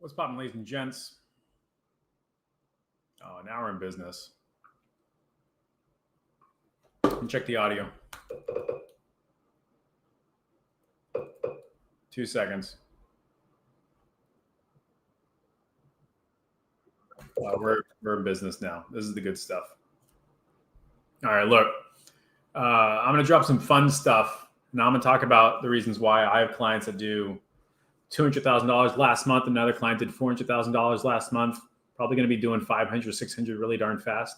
What's poppin', ladies and gents? Oh, now we're in business. And check the audio. 2 seconds. We're in business now. This is the good stuff. All right, look. I'm going to drop some fun stuff. Now I'm going to talk about the reasons why I have clients that do $200,000 last month. Another client did $400,000 last month. Probably going to be doing 500, 600 really darn fast.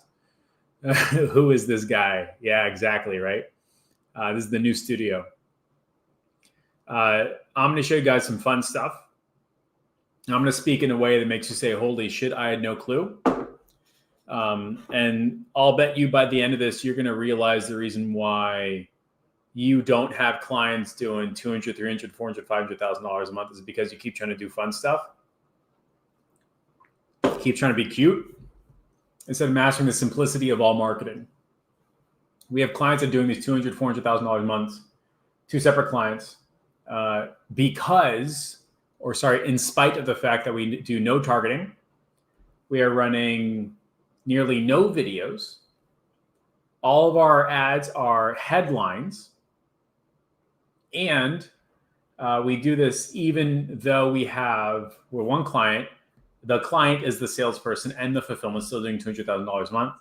Who is this guy? Yeah, exactly, right? This is the new studio. I'm going to show you guys some fun stuff. I'm going to speak in a way that makes you say, holy shit, I had no clue. And I'll bet you by the end of this, you're going to realize the reason why you don't have clients doing $200,000, $300,000, $400,000, $500,000 a month is because you keep trying to do fun stuff. Keep trying to be cute instead of mastering the simplicity of all marketing. We have clients that are doing these $200,000, $400,000 a month, two separate clients, in spite of the fact that we do no targeting. We are running nearly no videos. All of our ads are headlines. And we do this even though we're one client. The client is the salesperson and the fulfillment, still doing $200,000 a month.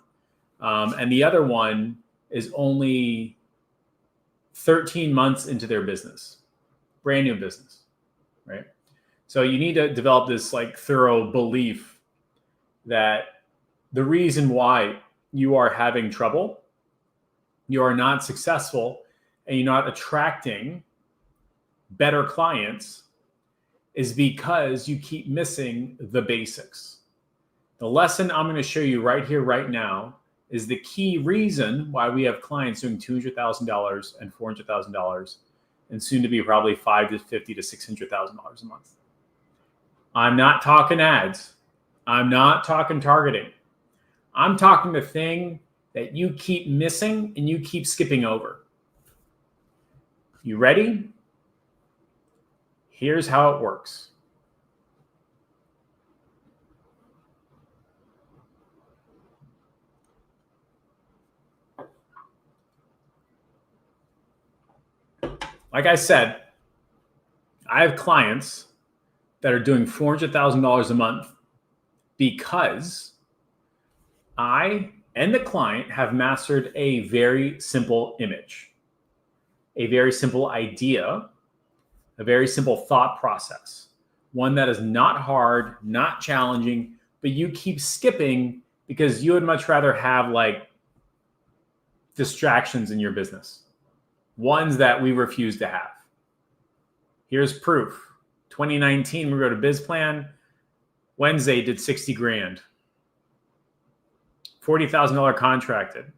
And the other one is only 13 months into their business, brand new business, right? So you need to develop this thorough belief that the reason why you are having trouble, you are not successful, and you're not attracting better clients is because you keep missing the basics. The lesson I'm going to show you right here, right now, is the key reason why we have clients doing $200,000 and $400,000 and soon to be probably $550,000 to $600,000 a month. I'm not talking ads. I'm not talking targeting. I'm talking the thing that you keep missing and you keep skipping over. You ready? Here's how it works. Like I said, I have clients that are doing $400,000 a month because I and the client have mastered a very simple image, a very simple idea, a very simple thought process, one that is not hard, not challenging, but you keep skipping because you would much rather have distractions in your business, ones that we refuse to have. Here's proof. 2019, we wrote a biz plan. Wednesday did 60 grand. $40,000 contracted.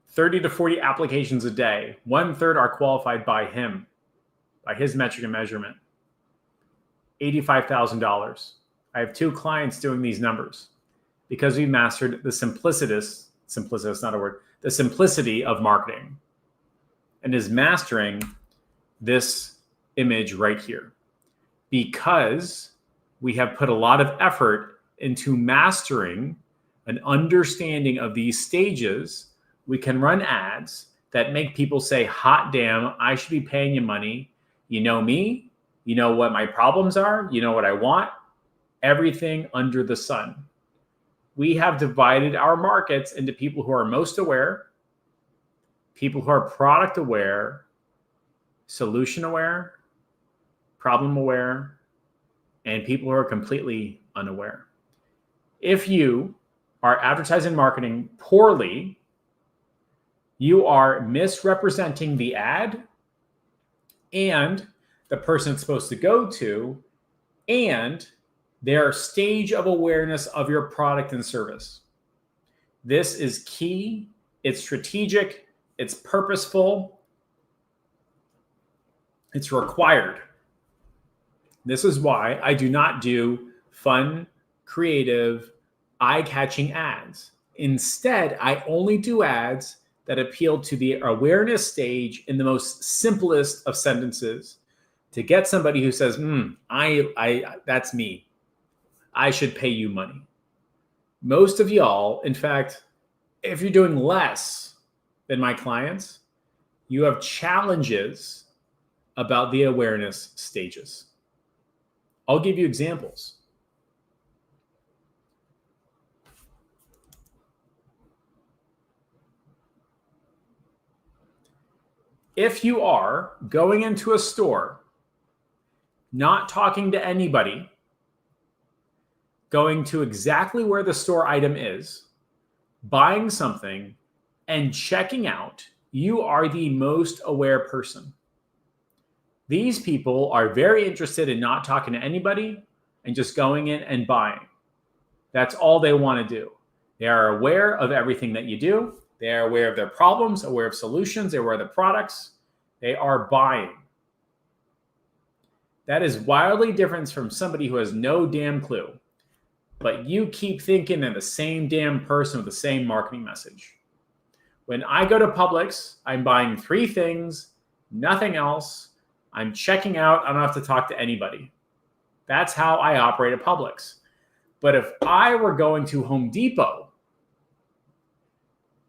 30 to 40 applications a day. 1/3 are qualified by him, by his metric and measurement. $85,000. I have 2 clients doing these numbers because we mastered the the simplicity of marketing and is mastering this image right here because we have put a lot of effort into mastering an understanding of these stages. We can run ads that make people say, hot damn, I should be paying you money. You know me, you know what my problems are, you know what I want, everything under the sun. We have divided our markets into people who are most aware, people who are product aware, solution aware, problem aware, and people who are completely unaware. If you are advertising marketing poorly, you are misrepresenting the ad and the person it's supposed to go to and their stage of awareness of your product and service. This is key. It's strategic. It's purposeful. It's required. This is why I do not do fun, creative, eye-catching ads. Instead, I only do ads that appeal to the awareness stage in the most simplest of sentences to get somebody who says, that's me. I should pay you money. Most of y'all, in fact, if you're doing less than my clients, you have challenges about the awareness stages. I'll give you examples. If you are going into a store, not talking to anybody, going to exactly where the store item is, buying something, and checking out, you are the most aware person. These people are very interested in not talking to anybody and just going in and buying. That's all they want to do. They are aware of everything that you do. They are aware of their problems, aware of solutions, they're aware of the products. They are buying. That is wildly different from somebody who has no damn clue. But you keep thinking they're the same damn person with the same marketing message. When I go to Publix, I'm buying 3 things, nothing else. I'm checking out. I don't have to talk to anybody. That's how I operate at Publix. But if I were going to Home Depot,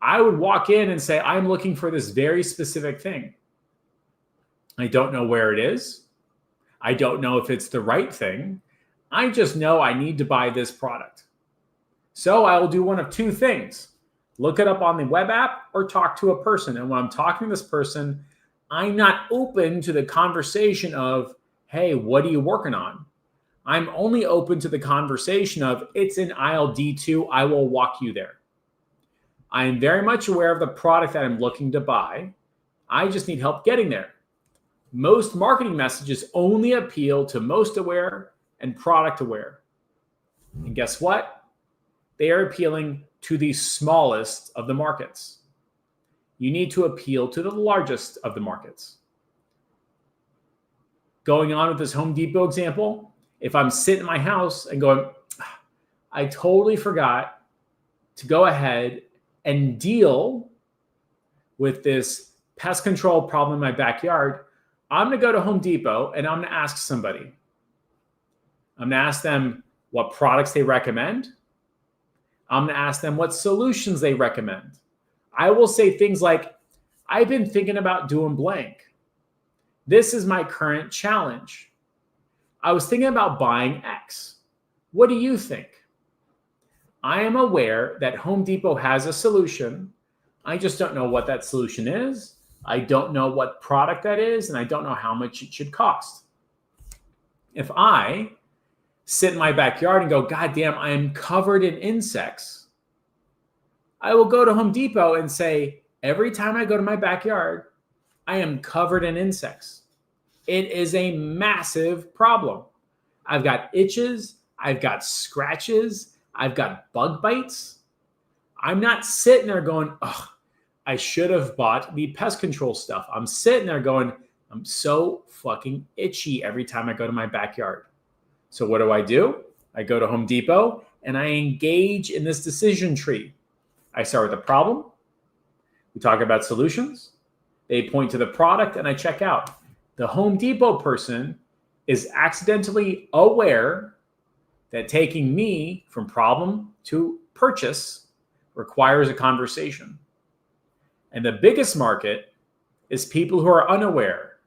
I would walk in and say, I'm looking for this very specific thing. I don't know where it is. I don't know if it's the right thing. I just know I need to buy this product. So I will do one of 2 things. Look it up on the web app or talk to a person. And when I'm talking to this person, I'm not open to the conversation of, hey, what are you working on? I'm only open to the conversation of, it's in aisle D2, I will walk you there. I am very much aware of the product that I'm looking to buy. I just need help getting there. Most marketing messages only appeal to most aware and product aware. And guess what? They are appealing to the smallest of the markets. You need to appeal to the largest of the markets. Going on with this Home Depot example, if I'm sitting in my house and going, I totally forgot to go ahead and deal with this pest control problem in my backyard, I'm going to go to Home Depot and I'm going to ask somebody. I'm going to ask them what products they recommend. I'm going to ask them what solutions they recommend. I will say things like, I've been thinking about doing blank. This is my current challenge. I was thinking about buying X. What do you think? I am aware that Home Depot has a solution. I just don't know what that solution is. I don't know what product that is, and I don't know how much it should cost. If I sit in my backyard and go, God damn, I am covered in insects, I will go to Home Depot and say, every time I go to my backyard, I am covered in insects. It is a massive problem. I've got itches, I've got scratches, I've got bug bites. I'm not sitting there going, oh, I should have bought the pest control stuff. I'm sitting there going, I'm so fucking itchy every time I go to my backyard. So what do? I go to Home Depot and I engage in this decision tree. I start with the problem. We talk about solutions. They point to the product and I check out. The Home Depot person is accidentally aware that taking me from problem to purchase requires a conversation. And the biggest market is people who are unaware.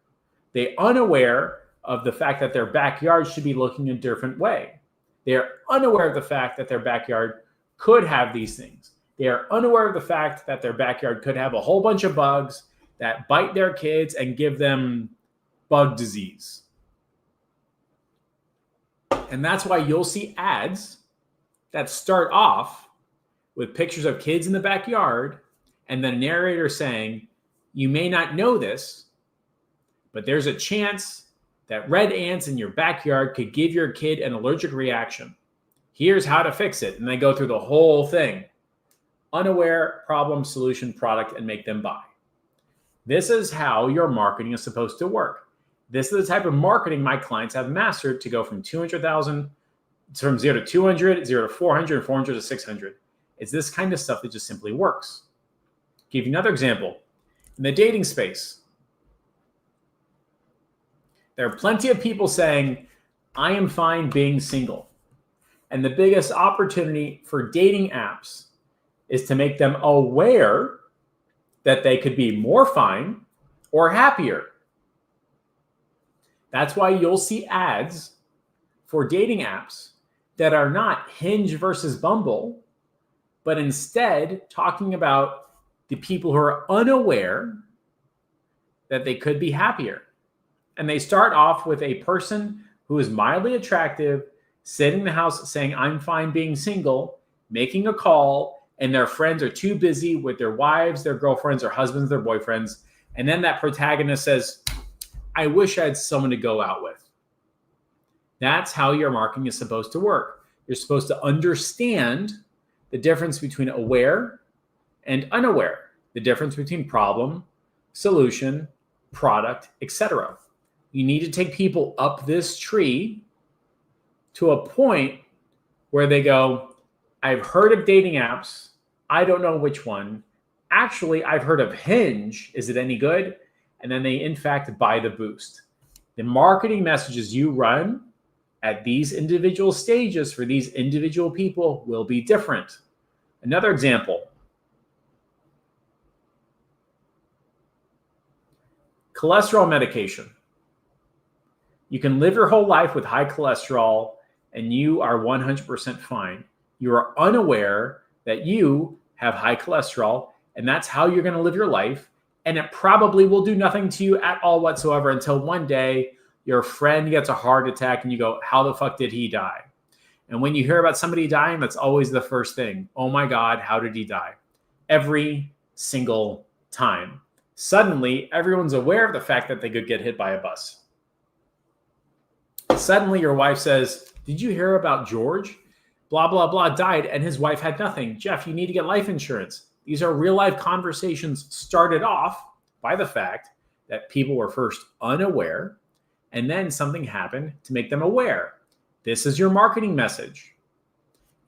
They're unaware of the fact that their backyard should be looking a different way. They are unaware of the fact that their backyard could have these things. They are unaware of the fact that their backyard could have a whole bunch of bugs that bite their kids and give them bug disease. And that's why you'll see ads that start off with pictures of kids in the backyard and the narrator saying, you may not know this, but there's a chance that red ants in your backyard could give your kid an allergic reaction. Here's how to fix it. And they go through the whole thing. Unaware, problem, solution, product, and make them buy. This is how your marketing is supposed to work. This is the type of marketing my clients have mastered to go from 200,000, from 0 to 200, 0 to 400, and 400 to 600. It's this kind of stuff that just simply works. Give you another example. In the dating space, There are plenty of people saying, I am fine being single. And the biggest opportunity for dating apps is to make them aware that they could be more fine or happier. That's why you'll see ads for dating apps that are not Hinge versus Bumble, but instead talking about the people who are unaware that they could be happier. And they start off with a person who is mildly attractive, sitting in the house saying, I'm fine being single, making a call, and their friends are too busy with their wives, their girlfriends, their husbands, their boyfriends. And then that protagonist says, I wish I had someone to go out with. That's how your marketing is supposed to work. You're supposed to understand the difference between aware and unaware, the difference between problem, solution, product, etc. You need to take people up this tree to a point where they go, I've heard of dating apps. I don't know which one. Actually, I've heard of Hinge. Is it any good? And then they, in fact, buy the boost. The marketing messages you run at these individual stages for these individual people will be different. Another example. Cholesterol medication. You can live your whole life with high cholesterol and you are 100% fine. You are unaware that you have high cholesterol and that's how you're going to live your life. And it probably will do nothing to you at all whatsoever until one day your friend gets a heart attack and you go, how the fuck did he die? And when you hear about somebody dying, that's always the first thing. Oh my God, how did he die? Every single time. Suddenly, everyone's aware of the fact that they could get hit by a bus. Suddenly, your wife says, did you hear about George? Blah, blah, blah, died and his wife had nothing. Jeff, you need to get life insurance. These are real life conversations started off by the fact that people were first unaware and then something happened to make them aware. This is your marketing message.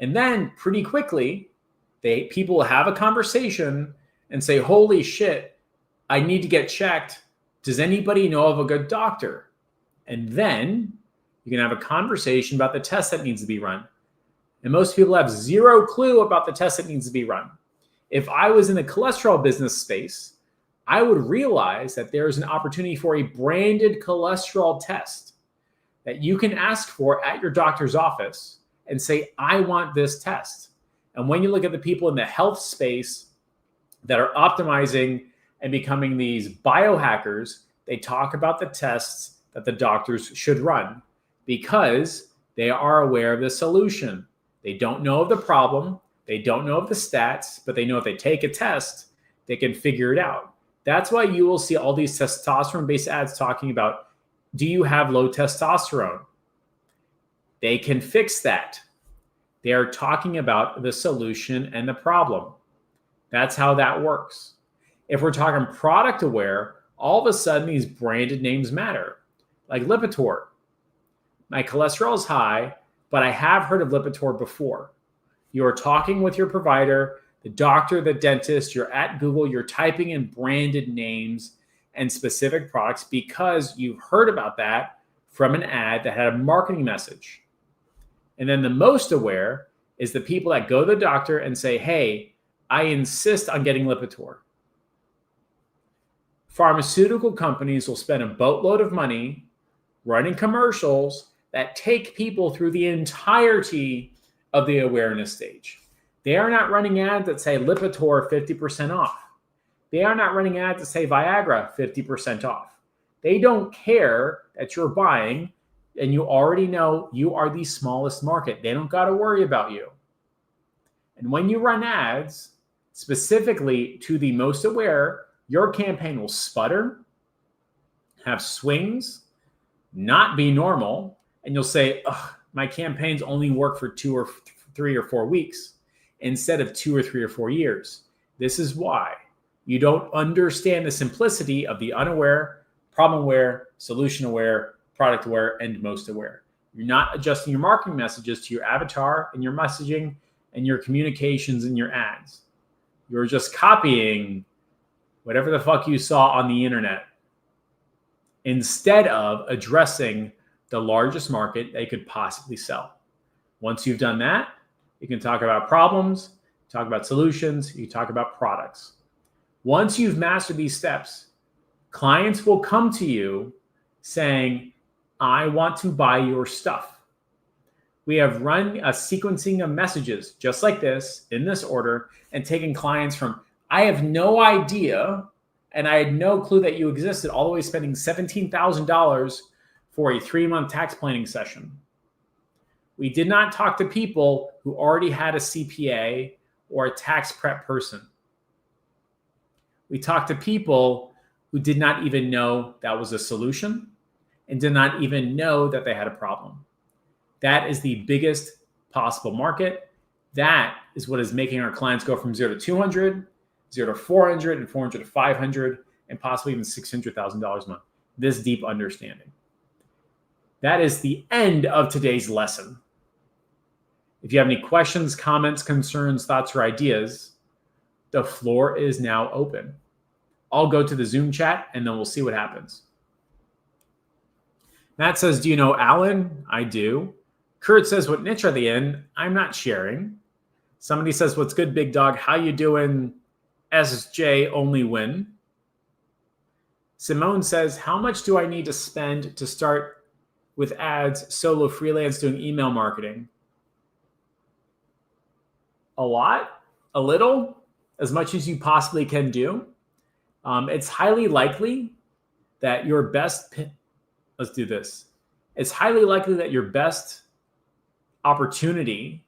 And then pretty quickly, people have a conversation and say, holy shit, I need to get checked. Does anybody know of a good doctor? And then you can have a conversation about the test that needs to be run. And most people have zero clue about the test that needs to be run. If I was in the cholesterol business space, I would realize that there is an opportunity for a branded cholesterol test that you can ask for at your doctor's office and say, I want this test. And when you look at the people in the health space that are optimizing and becoming these biohackers, they talk about the tests that the doctors should run because they are aware of the solution. They don't know of the problem. They don't know of the stats, but they know if they take a test, they can figure it out. That's why you will see all these testosterone-based ads talking about, do you have low testosterone? They can fix that. They are talking about the solution and the problem. That's how that works. If we're talking product aware, all of a sudden these branded names matter. Like Lipitor. My cholesterol is high, but I have heard of Lipitor before. You are talking with your provider, the doctor, the dentist, you're at Google, you're typing in branded names and specific products because you've heard about that from an ad that had a marketing message. And then the most aware is the people that go to the doctor and say, hey, I insist on getting Lipitor. Pharmaceutical companies will spend a boatload of money running commercials that take people through the entirety of the awareness stage. They are not running ads that say Lipitor 50% off. They are not running ads that say Viagra 50% off. They don't care that you're buying and you already know you are the smallest market. They don't got to worry about you. And when you run ads specifically to the most aware, your campaign will sputter, have swings, not be normal, and you'll say, my campaigns only work for 2 or 3 or 4 weeks instead of 2 or 3 or 4 years. This is why you don't understand the simplicity of the unaware, problem aware, solution aware, product aware, and most aware. You're not adjusting your marketing messages to your avatar and your messaging and your communications and your ads. You're just copying whatever the fuck you saw on the internet. instead of addressing the largest market they could possibly sell. Once you've done that, you can talk about problems, talk about solutions, you talk about products. Once you've mastered these steps, clients will come to you saying, I want to buy your stuff. We have run a sequencing of messages just like this in this order and taken clients from, I have no idea, and I had no clue that you existed, all the way spending $17,000 for a 3-month tax planning session. We did not talk to people who already had a CPA or a tax prep person. We talked to people who did not even know that was a solution and did not even know that they had a problem. That is the biggest possible market. That is what is making our clients go from 0 to 200, 0 to 400, and 400 to 500, and possibly even $600,000 a month. This deep understanding. That is the end of today's lesson. If you have any questions, comments, concerns, thoughts, or ideas, the floor is now open. I'll go to the Zoom chat and then we'll see what happens. Matt says, do you know Alan? I do. Kurt says, what niche are they in? I'm not sharing. Somebody says, what's good, big dog? How you doing? SJ only win. Simone says, how much do I need to spend to start with ads, solo freelance, doing email marketing? A lot, a little, as much as you possibly can do. It's highly likely that your best, let's do this. It's highly likely that your best opportunity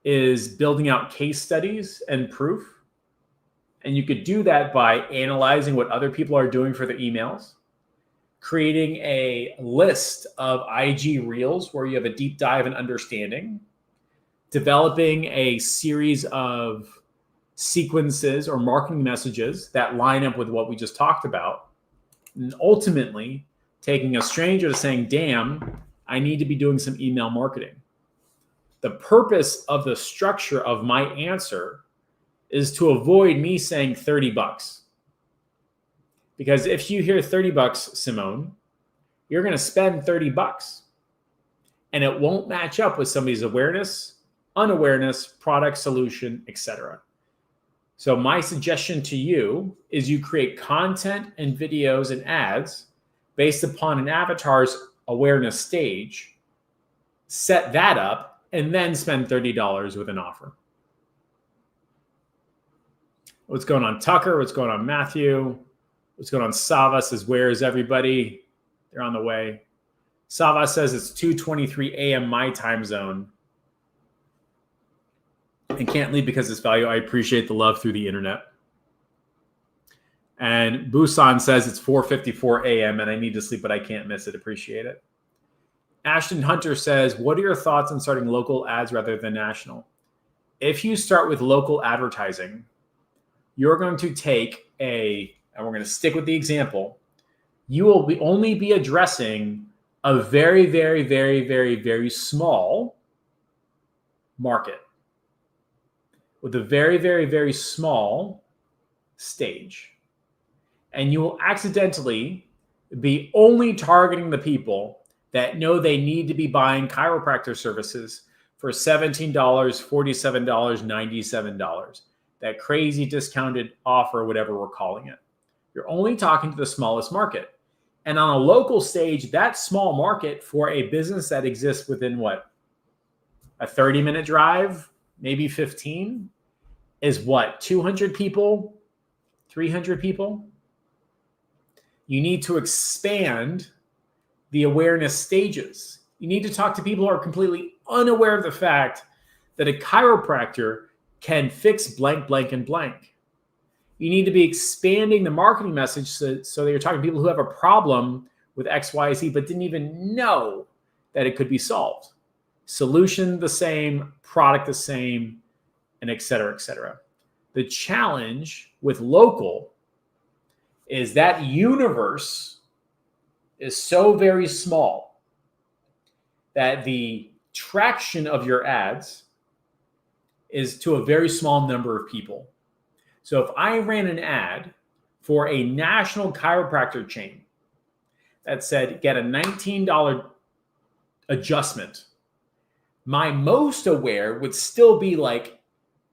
is building out case studies and proof. And you could do that by analyzing what other people are doing for their emails, creating a list of IG Reels where you have a deep dive and understanding, developing a series of sequences or marketing messages that line up with what we just talked about, and ultimately taking a stranger to saying, damn, I need to be doing some email marketing. The purpose of the structure of my answer is to avoid me saying $30. Because if you hear $30, Simone, you're going to spend $30 and it won't match up with somebody's awareness, unawareness, product, solution, etc. So my suggestion to you is you create content and videos and ads based upon an avatar's awareness stage, set that up, and then spend $30 with an offer. What's going on, Tucker? What's going on, Matthew? What's going on, Sava says, where is everybody? They're on the way. Sava says it's 2:23 a.m. my time zone. And can't leave because it's value. I appreciate the love through the internet. And Busan says it's 4:54 a.m. and I need to sleep, but I can't miss it. Appreciate it. Ashton Hunter says, what are your thoughts on starting local ads rather than national? If you start with local advertising, you're going to take and we're going to stick with the example, you will only be addressing a very, very, very, very, very small market with a very, very, very small stage. And you will accidentally be only targeting the people that know they need to be buying chiropractor services for $17, $47, $97. That crazy discounted offer, whatever we're calling it. You're only talking to the smallest market. And on a local stage, that small market for a business that exists within what? A 30-minute drive, maybe 15, is what? 200 people? 300 people? You need to expand the awareness stages. You need to talk to people who are completely unaware of the fact that a chiropractor can fix blank, blank, and blank. You need to be expanding the marketing message so that you're talking to people who have a problem with X, Y, Z, but didn't even know that it could be solved. Solution the same, product the same, and et cetera, et cetera. The challenge with local is that universe is so very small that the traction of your ads is to a very small number of people. So if I ran an ad for a national chiropractor chain that said, get a $19 adjustment, my most aware would still be like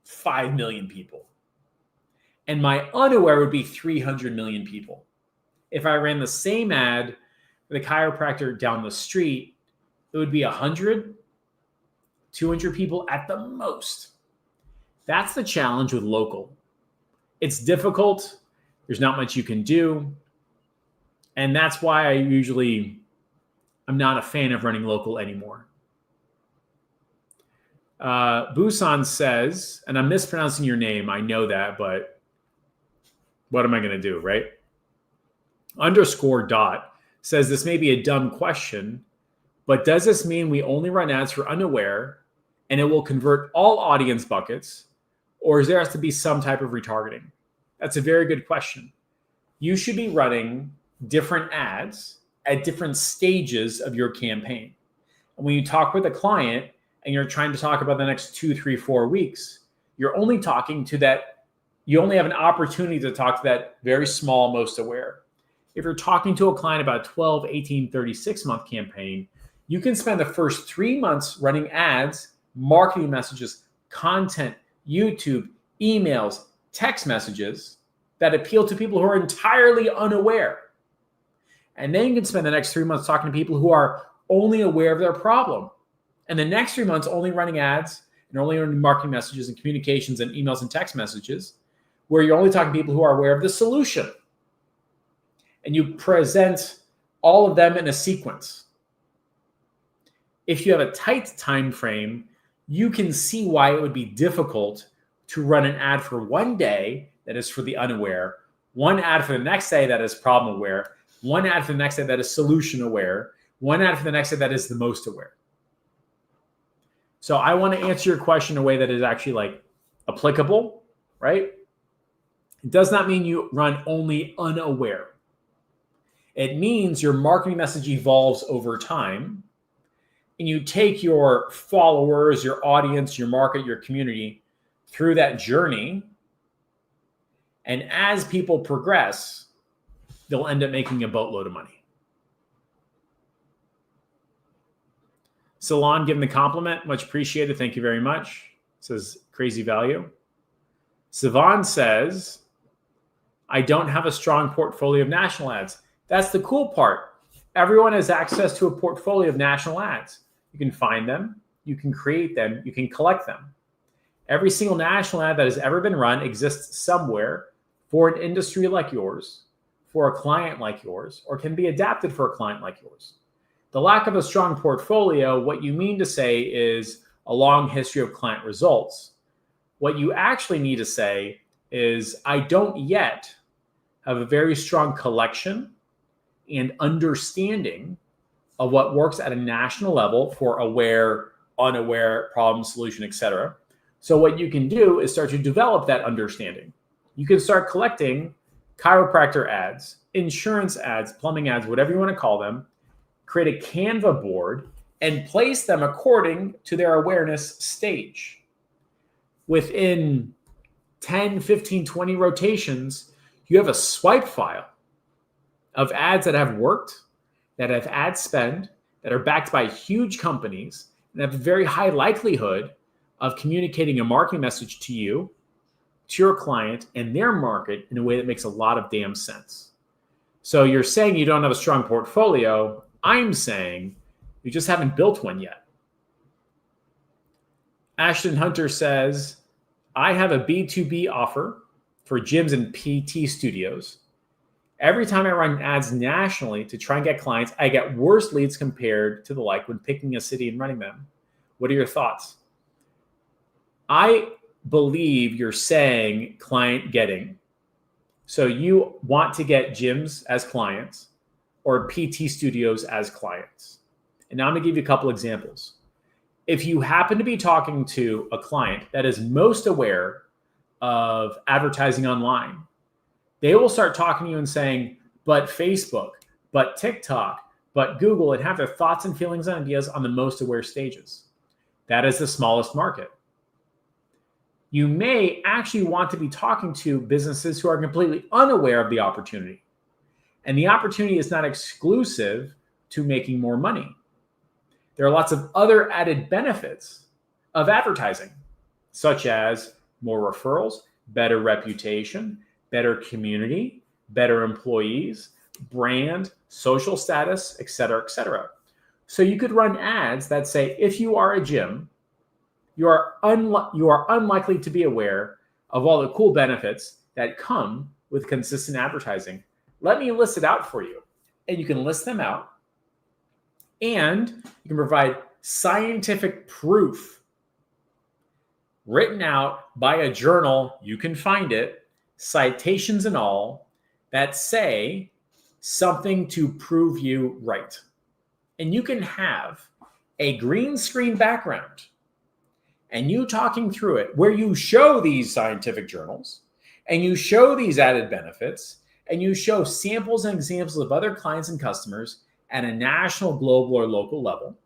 5 million people. And my unaware would be 300 million people. If I ran the same ad with a chiropractor down the street, it would be 100, 200 people at the most. That's the challenge with local. It's difficult. There's not much you can do. And that's why I'm not a fan of running local anymore. Busan says, and I'm mispronouncing your name, I know that, but what am I going to do, right? _dot says, this may be a dumb question, but does this mean we only run ads for unaware and it will convert all audience buckets, or is there has to be some type of retargeting? That's a very good question. You should be running different ads at different stages of your campaign. And when you talk with a client and you're trying to talk about the next 2, 3, 4 weeks, you're only talking to that. You only have an opportunity to talk to that very small, most aware. If you're talking to a client about 12, 18, 36-month campaign, you can spend the first 3 months running ads, marketing messages, content, YouTube, emails, text messages that appeal to people who are entirely unaware. And then you can spend the next 3 months talking to people who are only aware of their problem. And the next 3 months only running ads and only running marketing messages and communications and emails and text messages where you're only talking to people who are aware of the solution. And you present all of them in a sequence. If you have a tight time frame, you can see why it would be difficult to run an ad for one day that is for the unaware, one ad for the next day that is problem aware, one ad for the next day that is solution aware, one ad for the next day that is the most aware. So I want to answer your question in a way that is actually like applicable, right? It does not mean you run only unaware. It means your marketing message evolves over time and you take your followers, your audience, your market, your community through that journey. And as people progress, they'll end up making a boatload of money. Salon, give him the compliment. Much appreciated. Thank you very much. Says crazy value. Sivan says, I don't have a strong portfolio of national ads. That's the cool part. Everyone has access to a portfolio of national ads. You can find them, you can create them, you can collect them. Every single national ad that has ever been run exists somewhere for an industry like yours, for a client like yours, or can be adapted for a client like yours. The lack of a strong portfolio, what you mean to say is a long history of client results. What you actually need to say is, I don't yet have a very strong collection and understanding of what works at a national level for aware, unaware, problem, solution, etc. So what you can do is start to develop that understanding. You can start collecting chiropractor ads, insurance ads, plumbing ads, whatever you want to call them, create a Canva board and place them according to their awareness stage. Within 10, 15, 20 rotations, you have a swipe file of ads that have worked, that have ad spend, that are backed by huge companies, and have a very high likelihood of communicating a marketing message to you, to your client, and their market in a way that makes a lot of damn sense. So you're saying you don't have a strong portfolio. I'm saying you just haven't built one yet. Ashton Hunter says, I have a B2B offer for gyms and PT studios. Every time I run ads nationally to try and get clients, I get worse leads compared to the like when picking a city and running them. What are your thoughts? I believe you're saying client getting. So you want to get gyms as clients or PT studios as clients. And now I'm going to give you a couple examples. If you happen to be talking to a client that is most aware of advertising online, they will start talking to you and saying, but Facebook, but TikTok, but Google, and have their thoughts and feelings and ideas on the most aware stages. That is the smallest market. You may actually want to be talking to businesses who are completely unaware of the opportunity. And the opportunity is not exclusive to making more money. There are lots of other added benefits of advertising, such as more referrals, better reputation, better community, better employees, brand, social status, et cetera, et cetera. So you could run ads that say, if you are a gym, you are unlikely to be aware of all the cool benefits that come with consistent advertising. Let me list it out for you. And you can list them out. And you can provide scientific proof written out by a journal. You can find it, citations and all, that say something to prove you right. And you can have a green screen background and you talking through it where you show these scientific journals and you show these added benefits and you show samples and examples of other clients and customers at a national, global, or local level.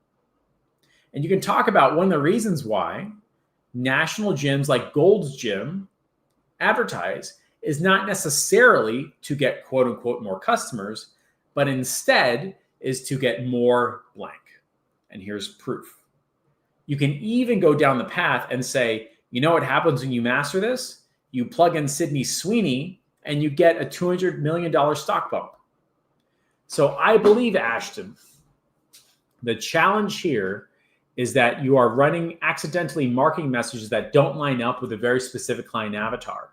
And you can talk about one of the reasons why national gyms like Gold's Gym advertise is not necessarily to get quote unquote more customers, but instead is to get more blank. And here's proof. You can even go down the path and say, you know what happens when you master this? You plug in Sydney Sweeney and you get a $200 million stock bump. So I believe, Ashton, the challenge here is that you are running accidentally marketing messages that don't line up with a very specific client avatar.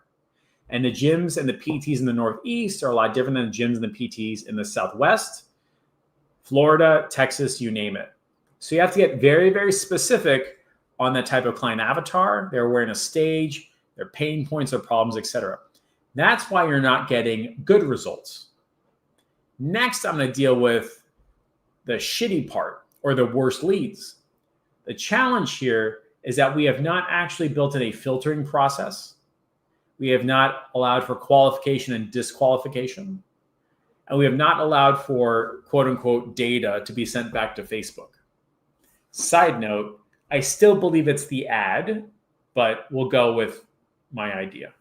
And the gyms and the PTs in the Northeast are a lot different than the gyms and the PTs in the Southwest, Florida, Texas, you name it. So you have to get very, very specific on that type of client avatar, their awareness stage, their pain points or problems, etc. That's why you're not getting good results. Next, I'm going to deal with the shitty part or the worst leads. The challenge here is that we have not actually built in a filtering process. We have not allowed for qualification and disqualification. And we have not allowed for quote unquote data to be sent back to Facebook. Side note, I still believe it's the ad, but we'll go with my idea.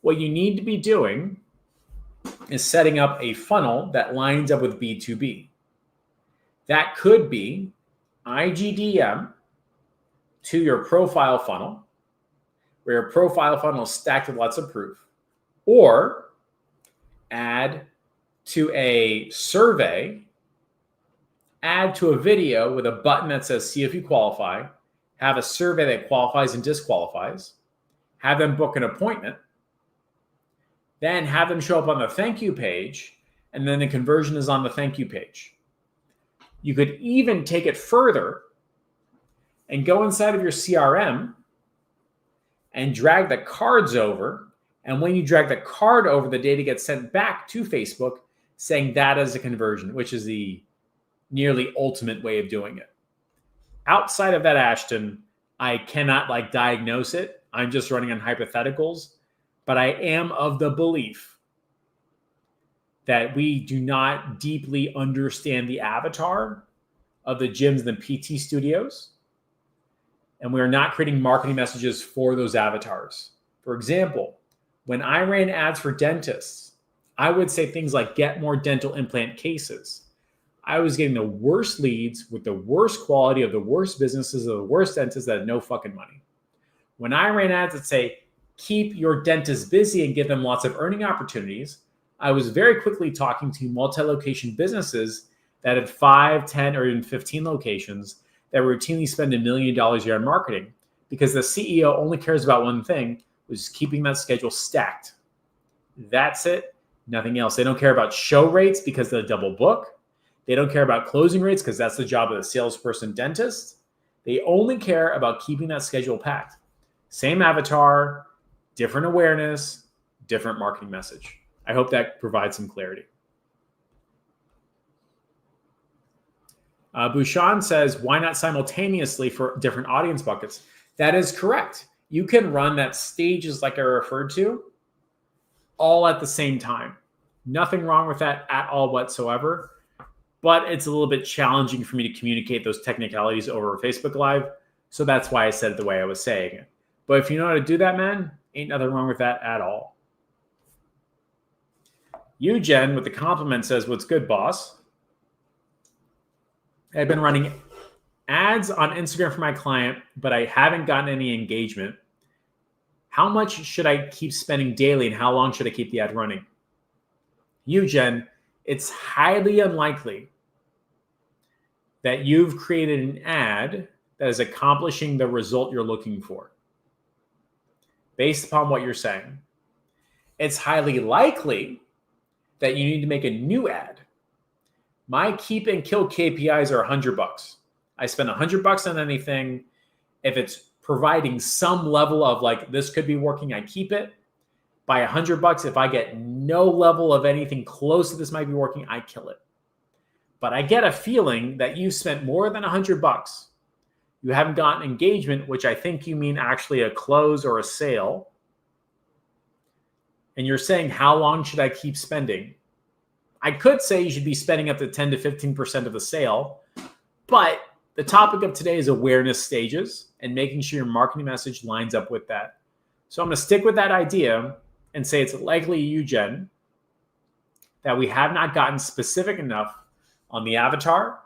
What you need to be doing is setting up a funnel that lines up with B2B. That could be IGDM to your profile funnel, where your profile funnel is stacked with lots of proof, or add to a survey, add to a video with a button that says, see if you qualify, have a survey that qualifies and disqualifies, have them book an appointment, then have them show up on the thank you page, and then the conversion is on the thank you page. You could even take it further and go inside of your CRM and drag the cards over. And when you drag the card over, the data gets sent back to Facebook saying that is a conversion, which is the nearly ultimate way of doing it. Outside of that, Ashton, I cannot diagnose it. I'm just running on hypotheticals, but I am of the belief that we do not deeply understand the avatar of the gyms and the PT studios. And we are not creating marketing messages for those avatars. For example, when I ran ads for dentists, I would say things like get more dental implant cases. I was getting the worst leads with the worst quality of the worst businesses of the worst dentists that had no fucking money. When I ran ads that say keep your dentist busy and give them lots of earning opportunities, I was very quickly talking to multi-location businesses that had 5, 10, or even 15 locations that routinely spend $1 million a year on marketing because the CEO only cares about one thing, which is keeping that schedule stacked. That's it. Nothing else. They don't care about show rates because they'll double book. They don't care about closing rates because that's the job of the salesperson dentist. They only care about keeping that schedule packed. Same avatar, different awareness, different marketing message. I hope that provides some clarity. Bouchon says, why not simultaneously for different audience buckets? That is correct. You can run that stages like I referred to all at the same time. Nothing wrong with that at all whatsoever, but it's a little bit challenging for me to communicate those technicalities over Facebook Live. So that's why I said it the way I was saying it. But if you know how to do that, man, ain't nothing wrong with that at all. Eugen with the compliment says, what's good, boss? I've been running ads on Instagram for my client, but I haven't gotten any engagement. How much should I keep spending daily and how long should I keep the ad running? Eugen, it's highly unlikely that you've created an ad that is accomplishing the result you're looking for based upon what you're saying. It's highly likely that you need to make a new ad. My keep and kill KPIs are $100. I spend $100 on anything. If it's providing some level of like, this could be working, I keep it. By $100, if I get no level of anything close to this might be working, I kill it. But I get a feeling that you spent more than $100. You haven't gotten engagement, which I think you mean actually a close or a sale. And you're saying, how long should I keep spending? I could say you should be spending up to 10 to 15% of the sale, but the topic of today is awareness stages and making sure your marketing message lines up with that. So I'm going to stick with that idea and say it's likely, Eugen, that we have not gotten specific enough on the avatar,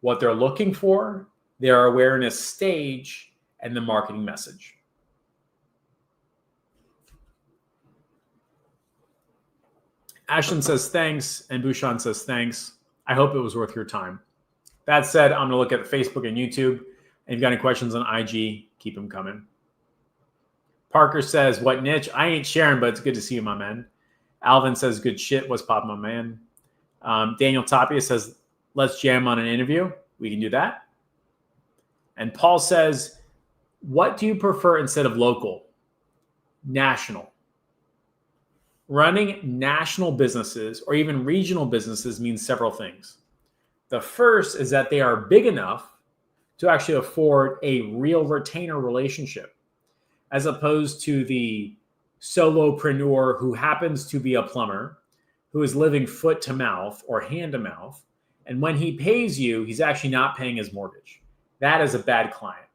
what they're looking for, their awareness stage, and the marketing message. Ashton says thanks, and Bhushan says thanks. I hope it was worth your time. That said, I'm going to look at Facebook and YouTube. And if you've got any questions on IG, keep them coming. Parker says, what niche? I ain't sharing, but it's good to see you, my man. Alvin says, good shit. What's poppin', my man? Daniel Tapia says, let's jam on an interview. We can do that. And Paul says, what do you prefer instead of local? National. Running national businesses or even regional businesses means several things. The first is that they are big enough to actually afford a real retainer relationship, as opposed to the solopreneur who happens to be a plumber, who is living foot to mouth or hand to mouth. And when he pays you, he's actually not paying his mortgage. That is a bad client.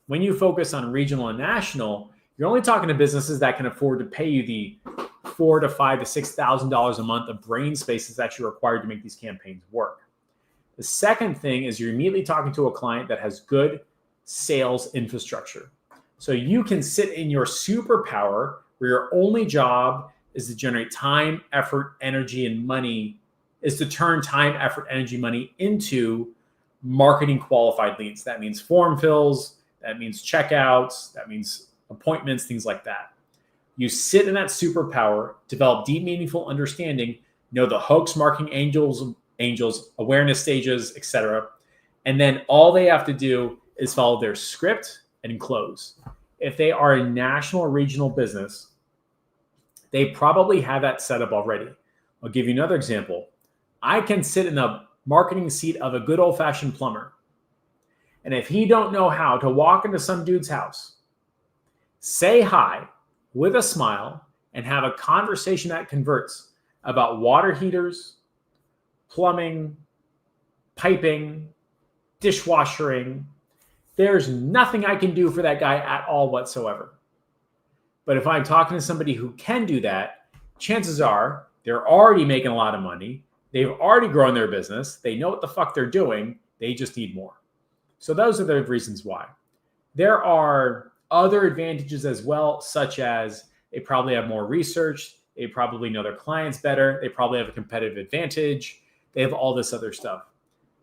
When you focus on regional and national, you're only talking to businesses that can afford to pay you the $4,000 to $5,000 to $6,000 a month of brain space that's actually required to make these campaigns work. The second thing is you're immediately talking to a client that has good sales infrastructure. So you can sit in your superpower where your only job is to generate time, effort, energy, and money, is to turn time, effort, energy, money into marketing qualified leads. That means form fills, that means checkouts, that means appointments, things like that. You sit in that superpower, develop deep, meaningful understanding, know the hooks, marketing angels, awareness stages, etc. And then all they have to do is follow their script and close. If they are a national or regional business, they probably have that set up already. I'll give you another example. I can sit in the marketing seat of a good old-fashioned plumber. And if he don't know how to walk into some dude's house, say hi with a smile, and have a conversation that converts about water heaters, plumbing, piping, dishwashering, there's nothing I can do for that guy at all whatsoever. But if I'm talking to somebody who can do that, chances are they're already making a lot of money. They've already grown their business. They know what the fuck they're doing. They just need more. So those are the reasons why. There are other advantages as well, such as they probably have more research. They probably know their clients better. They probably have a competitive advantage. They have all this other stuff.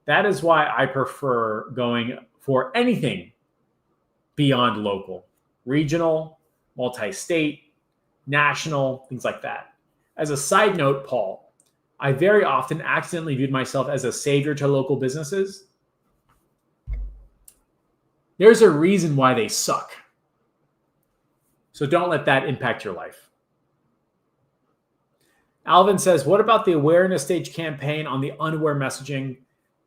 That is why I prefer going for anything beyond local, regional, multi-state, national, things like that. As a side note, Paul, I very often accidentally viewed myself as a savior to local businesses. There's a reason why they suck. So don't let that impact your life. Alvin says, what about the awareness stage campaign on the unaware messaging?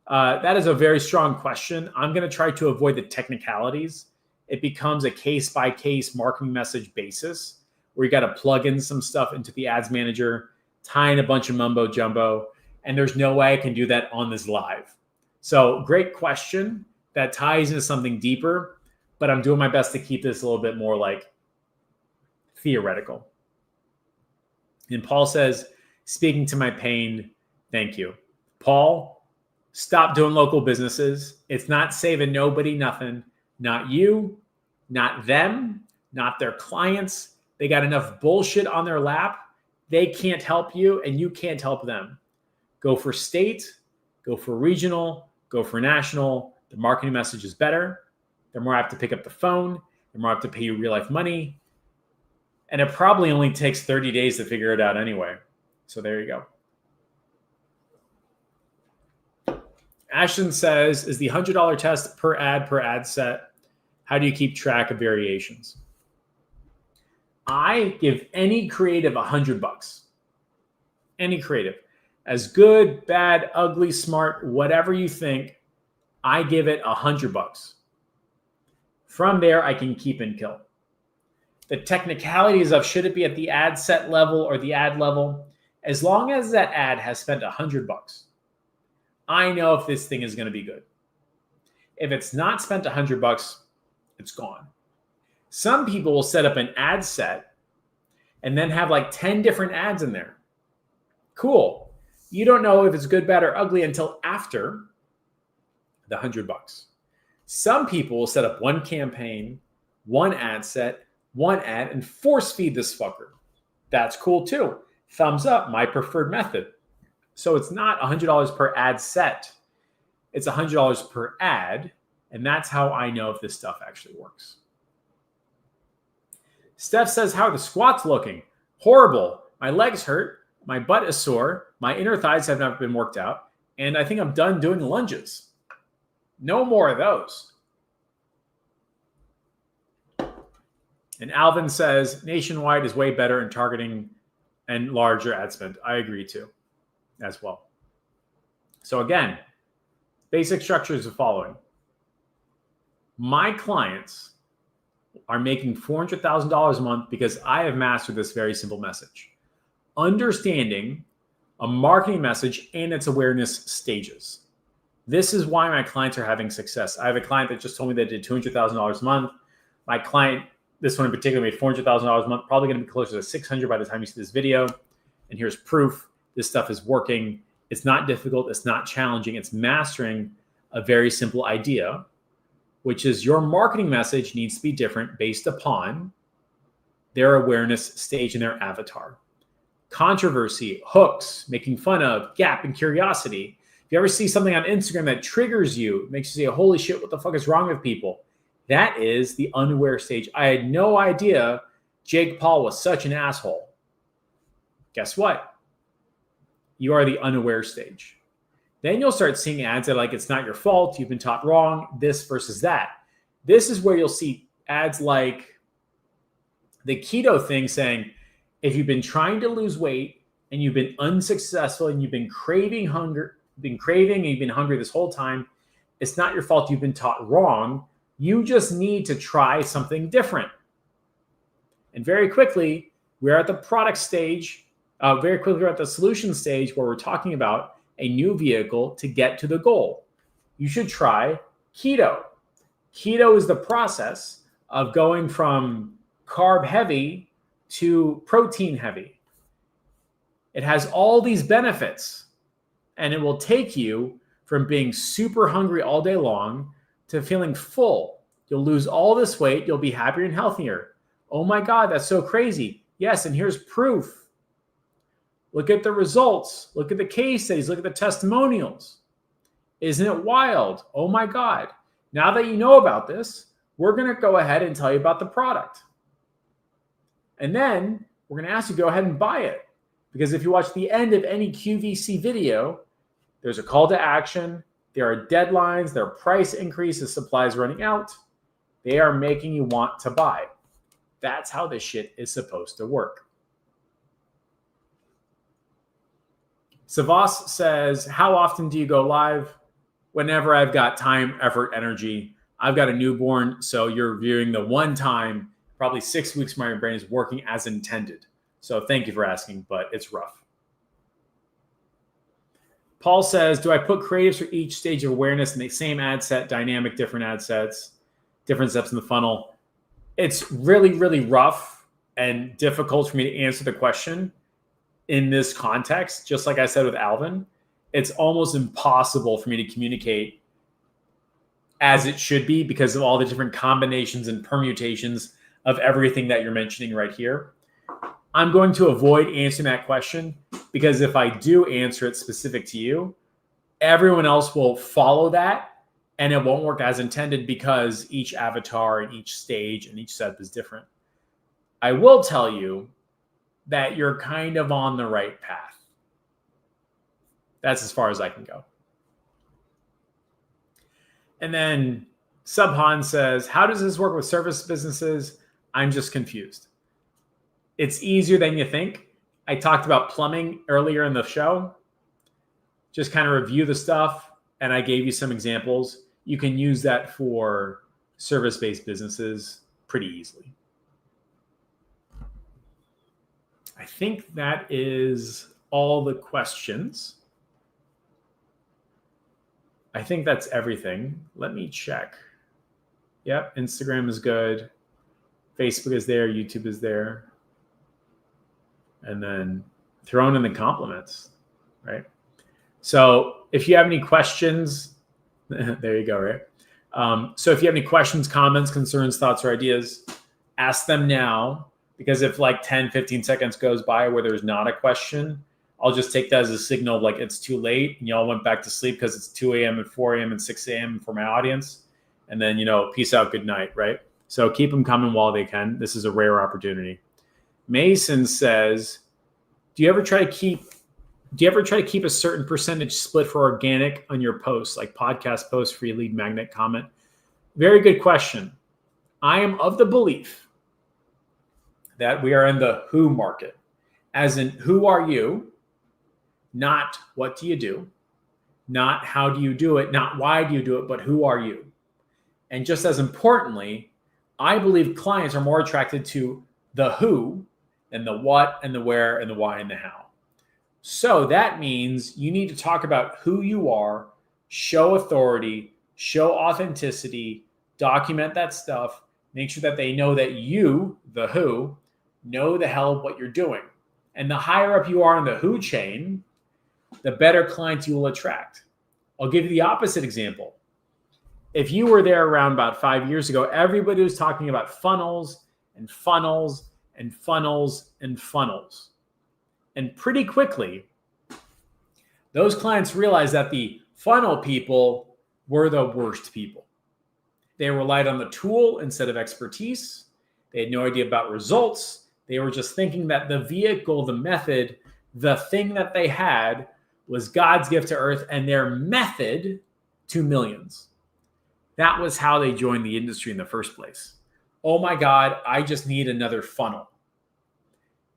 That is a very strong question. I'm going to try to avoid the technicalities. It becomes a case-by-case marketing message basis where you got to plug in some stuff into the ads manager, tie in a bunch of mumbo jumbo, and there's no way I can do that on this live. So great question that ties into something deeper, but I'm doing my best to keep this a little bit more like theoretical. And Paul says, speaking to my pain. Thank you. Paul, stop doing local businesses. It's not saving nobody nothing. Not you, not them, not their clients. They got enough bullshit on their lap. They can't help you and you can't help them. Go for state, go for regional, go for national. The marketing message is better. They're more apt to pick up the phone. They're more apt to pay you real life money. And it probably only takes 30 days to figure it out anyway. So there you go. Ashton says, is the $100 test per ad set? How do you keep track of variations? I give any creative $100. Any creative. As good, bad, ugly, smart, whatever you think, I give it $100. From there, I can keep and kill. The technicalities of should it be at the ad set level or the ad level, as long as that ad has spent $100, I know if this thing is going to be good. If it's not spent $100, it's gone. Some people will set up an ad set and then have like 10 different ads in there. Cool. You don't know if it's good, bad, or ugly until after the $100. Some people will set up one campaign, one ad set, one ad, and force feed this fucker. That's cool too. Thumbs up, my preferred method. So it's not $100 per ad set. It's $100 per ad. And that's how I know if this stuff actually works. Steph says, how are the squats looking? Horrible. My legs hurt. My butt is sore. My inner thighs have not been worked out. And I think I'm done doing lunges. No more of those. And Alvin says, nationwide is way better in targeting and larger ad spend. I agree too, as well. So again, basic structure is the following. My clients are making $400,000 a month because I have mastered this very simple message. Understanding a marketing message and its awareness stages. This is why my clients are having success. I have a client that just told me they did $200,000 a month. My client, this one in particular, made $400,000 a month, probably going to be closer to $600 by the time you see this video. And here's proof. This stuff is working. It's not difficult. It's not challenging. It's mastering a very simple idea, which is your marketing message needs to be different based upon their awareness stage and their avatar. Controversy, hooks, making fun of, gap, and curiosity. If you ever see something on Instagram that triggers you, makes you say, holy shit, what the fuck is wrong with people? That is the unaware stage. I had no idea Jake Paul was such an asshole. Guess what? You are the unaware stage. Then you'll start seeing ads that are like, it's not your fault, you've been taught wrong, this versus that. This is where you'll see ads like the keto thing saying, if you've been trying to lose weight and you've been unsuccessful and you've been craving hunger, and you've been hungry this whole time, it's not your fault, you've been taught wrong. You just need to try something different. And very quickly, we're at the product stage. Very quickly, we're at the solution stage where we're talking about a new vehicle to get to the goal. You should try keto. Keto is the process of going from carb heavy to protein heavy. It has all these benefits, and it will take you from being super hungry all day long to feeling full. You'll lose all this weight. You'll be happier and healthier. Oh my God, that's so crazy. Yes, and here's proof. Look at the results. Look at the case studies. Look at the testimonials. Isn't it wild? Oh my God. Now that you know about this, we're going to go ahead and tell you about the product. And then we're going to ask you to go ahead and buy it. Because if you watch the end of any QVC video, there's a call to action. There are deadlines. There are price increases, supplies running out. They are making you want to buy. That's how this shit is supposed to work. Savas says, how often do you go live? Whenever I've got time, effort, energy. I've got a newborn, so you're viewing the one time, probably 6 weeks my brain is working as intended. So thank you for asking, but it's rough. Paul says, do I put creatives for each stage of awareness in the same ad set, dynamic, different ad sets, different steps in the funnel? It's really, really rough and difficult for me to answer the question. in this context, just like I said with Alvin, it's almost impossible for me to communicate as it should be because of all the different combinations and permutations of everything that you're mentioning right here. I'm going to avoid answering that question because if I do answer it specific to you, everyone else will follow that and it won't work as intended because each avatar and each stage and each setup is different. I will tell you that you're kind of on the right path. That's as far as I can go. And then Subhan says, how does this work with service businesses? I'm just confused. It's easier than you think. I talked about plumbing earlier in the show. Just kind of review the stuff, and I gave you some examples. You can use that for service-based businesses pretty easily. I think that is all the questions. I think that's everything. Let me check. Yep, Instagram is good. Facebook is there. YouTube is there. And then thrown in the compliments, right? So if you have any questions, there you go, right? So if you have any questions, comments, concerns, thoughts, or ideas, ask them now. Because if like 10, 15 seconds goes by where there's not a question, I'll just take that as a signal of like it's too late and y'all went back to sleep because it's 2 a.m. and 4 a.m. and 6 a.m. for my audience. And then, peace out, good night, right? So keep them coming while they can. This is a rare opportunity. Mason says, do you ever try to keep a certain percentage split for organic on your posts, like podcast posts, free lead magnet, comment? Very good question. I am of the belief that we are in the who market, as in who are you, not what do you do, not how do you do it, not why do you do it, but who are you? And just as importantly, I believe clients are more attracted to the who than the what and the where and the why and the how. So that means you need to talk about who you are, show authority, show authenticity, document that stuff, make sure that they know that you, the who, know the hell of what you're doing. And the higher up you are in the who chain, the better clients you will attract. I'll give you the opposite example. If you were there around about 5 years ago, everybody was talking about funnels and funnels and funnels and funnels. And pretty quickly, those clients realized that the funnel people were the worst people. They relied on the tool instead of expertise. They had no idea about results. They were just thinking that the vehicle, the method, the thing that they had was God's gift to earth and their method to millions. That was how they joined the industry in the first place. Oh my God, I just need another funnel.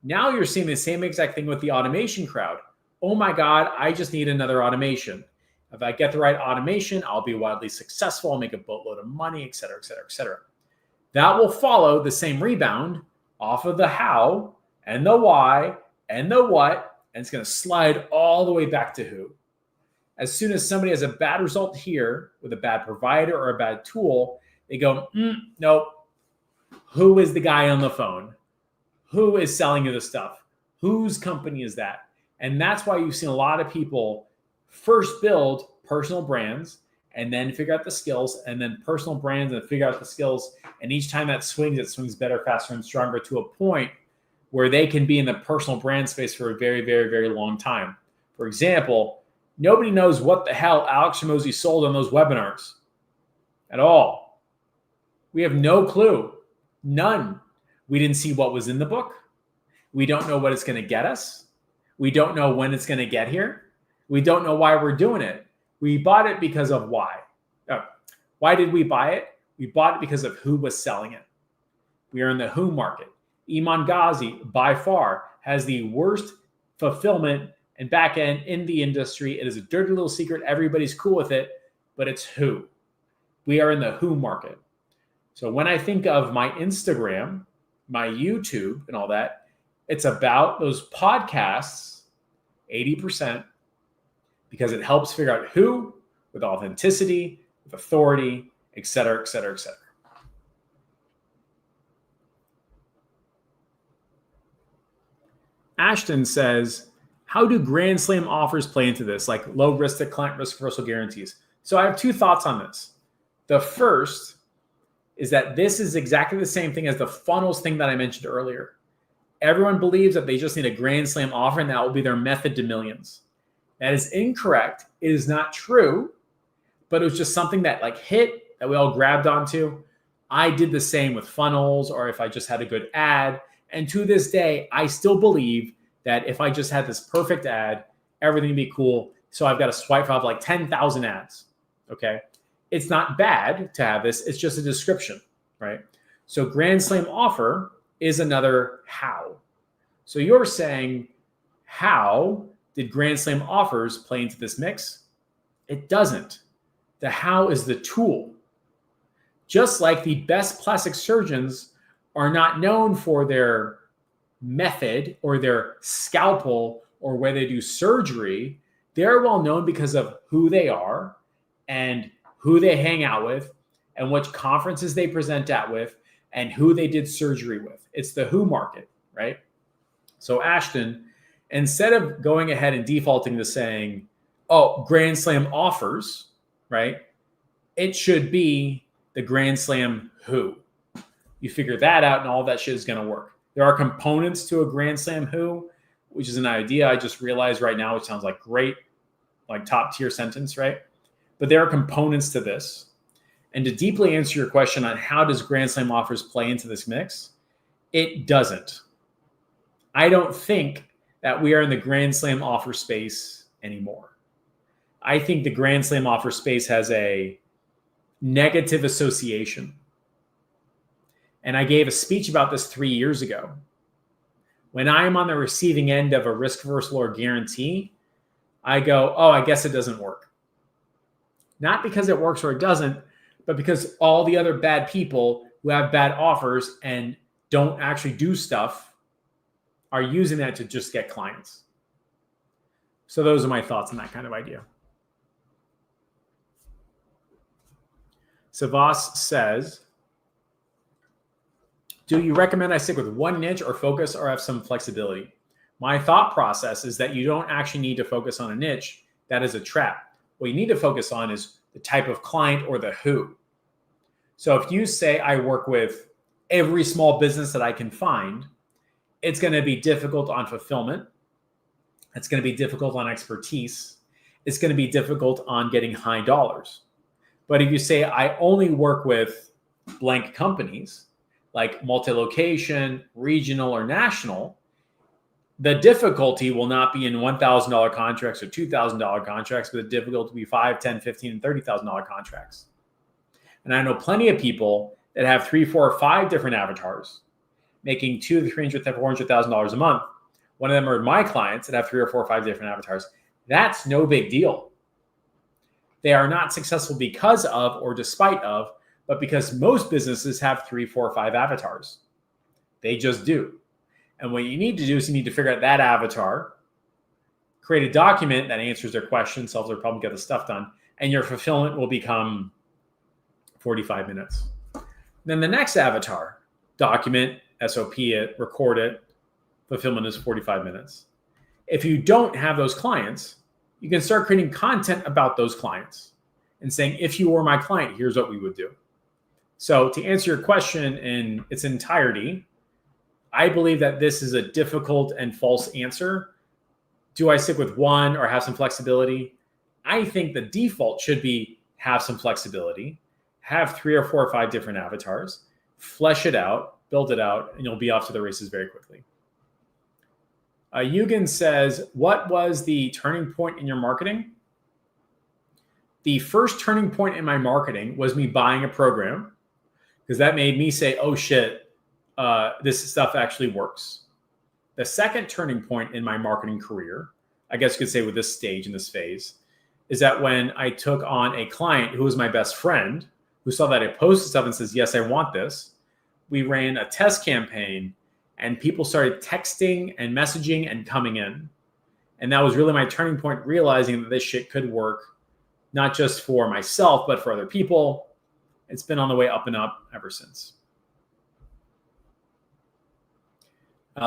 Now you're seeing the same exact thing with the automation crowd. Oh my God, I just need another automation. If I get the right automation, I'll be wildly successful. I'll make a boatload of money, et cetera, et cetera, et cetera. That will follow the same rebound off of the how and the why and the what, and it's going to slide all the way back to who. As soon as somebody has a bad result here with a bad provider or a bad tool, they go, nope. Who is the guy on the phone? Who is selling you the stuff? Whose company is that? And that's why you've seen a lot of people first build personal brands and then figure out the skills, and then personal brands and figure out the skills. And each time that swings, it swings better, faster, and stronger to a point where they can be in the personal brand space for a very, very, very long time. For example, nobody knows what the hell Alex Hormozi sold on those webinars at all. We have no clue. None. We didn't see what was in the book. We don't know what it's going to get us. We don't know when it's going to get here. We don't know why we're doing it. We bought it because of why. Why did we buy it? We bought it because of who was selling it. We are in the who market. Iman Ghazi, by far, has the worst fulfillment and back end in the industry. It is a dirty little secret. Everybody's cool with it, but it's who. We are in the who market. So when I think of my Instagram, my YouTube, and all that, it's about those podcasts, 80%, because it helps figure out who with authenticity, with authority, et cetera, et cetera, et cetera. Ashton says, how do Grand Slam offers play into this, like low risk to client risk reversal guarantees? So I have two thoughts on this. The first is that this is exactly the same thing as the funnels thing that I mentioned earlier. Everyone believes that they just need a Grand Slam offer and that will be their method to millions. That is incorrect. It is not true, but it was just something that like hit, that we all grabbed onto. I did the same with funnels, or if I just had a good ad. And to this day, I still believe that if I just had this perfect ad, everything would be cool. So I've got a swipe of like 10,000 ads. Okay. It's not bad to have this. It's just a description, right? So Grand Slam offer is another how. So you're saying, how did Grand Slam offers play into this mix? It doesn't. The how is the tool. Just like the best plastic surgeons are not known for their method or their scalpel or where they do surgery, they're well known because of who they are and who they hang out with and which conferences they present at with and who they did surgery with. It's the who market, right? So Ashton, instead of going ahead and defaulting to saying, oh, Grand Slam offers, right? It should be the Grand Slam who. You figure that out and all that shit is going to work. There are components to a Grand Slam who, which is an idea I just realized right now, which sounds like great, like top tier sentence, right? But there are components to this. And to deeply answer your question on how does Grand Slam offers play into this mix, it doesn't. I don't think that we are in the Grand Slam offer space anymore. I think the Grand Slam offer space has a negative association. And I gave a speech about this 3 years ago. When I am on the receiving end of a risk reversal or guarantee, I go, oh, I guess it doesn't work. Not because it works or it doesn't, but because all the other bad people who have bad offers and don't actually do stuff are using that to just get clients. So those are my thoughts on that kind of idea. Savas says, do you recommend I stick with one niche or focus or have some flexibility? My thought process is that you don't actually need to focus on a niche. That is a trap. What you need to focus on is the type of client or the who. So if you say I work with every small business that I can find, it's going to be difficult on fulfillment. It's going to be difficult on expertise. It's going to be difficult on getting high dollars. But if you say I only work with blank companies, like multi-location, regional, or national, the difficulty will not be in $1,000 contracts or $2,000 contracts, but the difficulty will be $5,000, $10,000, $15,000, and $30,000 contracts. And I know plenty of people that have 3, 4, or 5 different avatars, making $200,000 to $300,000, $400,000 a month. One of them are my clients that have 3 or 4 or 5 different avatars. That's no big deal. They are not successful because of or despite of, but because most businesses have 3, 4, or 5 avatars. They just do. And what you need to do is you need to figure out that avatar, create a document that answers their questions, solves their problem, get the stuff done, and your fulfillment will become 45 minutes. Then the next avatar, document, SOP it, record it, fulfillment is 45 minutes. If you don't have those clients, you can start creating content about those clients and saying, if you were my client, here's what we would do. So to answer your question in its entirety, I believe that this is a difficult and false answer. Do I stick with one or have some flexibility? I think the default should be have some flexibility, have 3 or 4 or 5 different avatars, flesh it out, build it out, and you'll be off to the races very quickly. Yugen says, what was the turning point in your marketing? The first turning point in my marketing was me buying a program, because that made me say, oh shit, this stuff actually works. The second turning point in my marketing career, I guess you could say with this stage in this phase, is that when I took on a client who was my best friend, who saw that I posted stuff and says, yes, I want this. We ran a test campaign and people started texting and messaging and coming in. And that was really my turning point, realizing that this shit could work, not just for myself, but for other people. It's been on the way up and up ever since.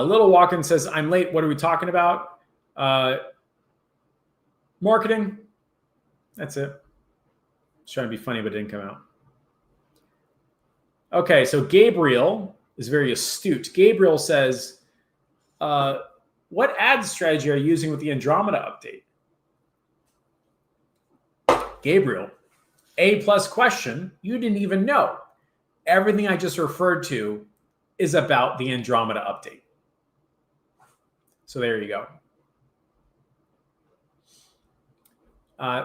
Little Walken says, I'm late. What are we talking about? Marketing. That's it. Just trying to be funny, but it didn't come out. Okay, so Gabriel is very astute. Gabriel says, what ad strategy are you using with the Andromeda update? Gabriel, A+ question, you didn't even know. Everything I just referred to is about the Andromeda update. So there you go.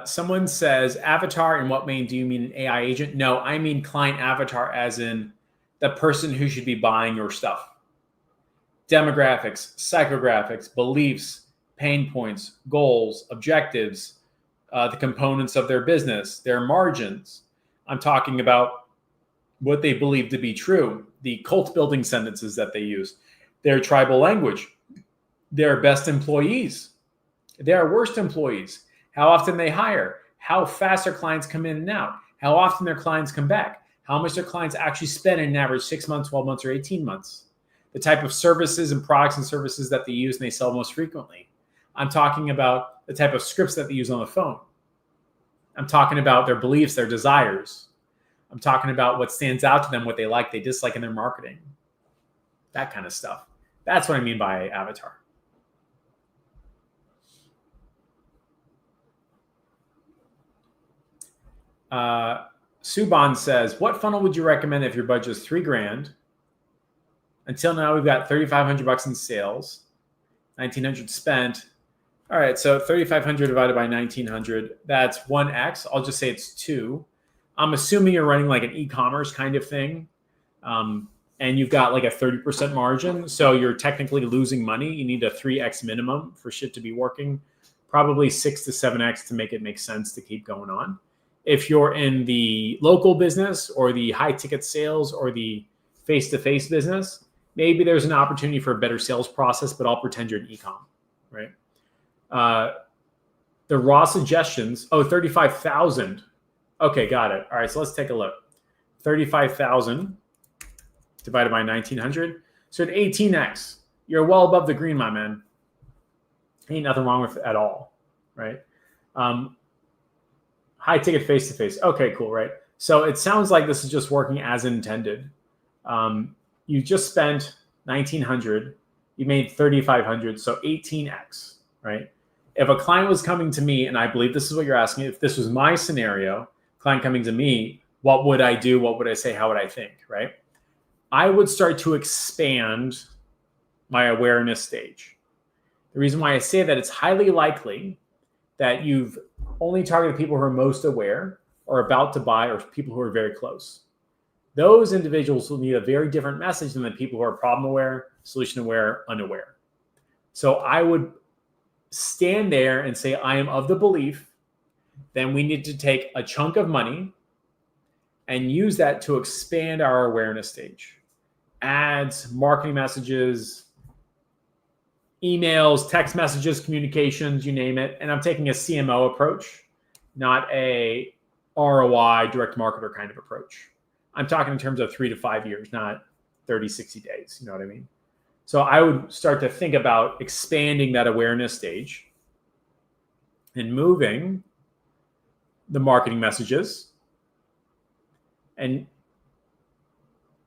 Someone says, avatar, in what way do you mean an AI agent? No, I mean client avatar as in the person who should be buying your stuff. Demographics, psychographics, beliefs, pain points, goals, objectives, the components of their business, their margins. I'm talking about what they believe to be true, the cult building sentences that they use, their tribal language, their best employees, their worst employees, how often they hire, how fast their clients come in and out, how often their clients come back, how much their clients actually spend in an average 6 months, 12 months, or 18 months, the type of services and products and services that they use and they sell most frequently. I'm talking about the type of scripts that they use on the phone. I'm talking about their beliefs, their desires. I'm talking about what stands out to them, what they like, they dislike in their marketing. That kind of stuff. That's what I mean by avatar. Subhan says, what funnel would you recommend if your budget is $3,000? Until now, we've got $3,500 in sales, $1,900 spent. All right, so 3,500 divided by 1,900, that's 1x. I'll just say it's 2. I'm assuming you're running like an e-commerce kind of thing, and you've got like a 30% margin. So you're technically losing money. You need a 3x minimum for shit to be working, probably 6 to 7x to make it make sense to keep going on. If you're in the local business or the high ticket sales or the face-to-face business, maybe there's an opportunity for a better sales process, but I'll pretend you're an e-com, right? The raw suggestions, 35,000. Okay, got it. All right, so let's take a look. 35,000 divided by 1,900. So at 18x, you're well above the green, my man. Ain't nothing wrong with it at all, right? High ticket face-to-face. Okay, cool, right? So it sounds like this is just working as intended. You just spent 1,900. You made 3,500, so 18x, right? If a client was coming to me, and I believe this is what you're asking, if this was my scenario, client coming to me, what would I do? What would I say? How would I think, right? I would start to expand my awareness stage. The reason why I say that, it's highly likely that you've only targeted people who are most aware or about to buy or people who are very close. Those individuals will need a very different message than the people who are problem aware, solution aware, unaware. So I would stand there and say, I am of the belief, then we need to take a chunk of money and use that to expand our awareness stage. Ads, marketing messages, emails, text messages, communications, you name it. And I'm taking a CMO approach, not a ROI, direct marketer kind of approach. I'm talking in terms of 3 to 5 years, not 30, 60 days. You know what I mean? So I would start to think about expanding that awareness stage and moving the marketing messages and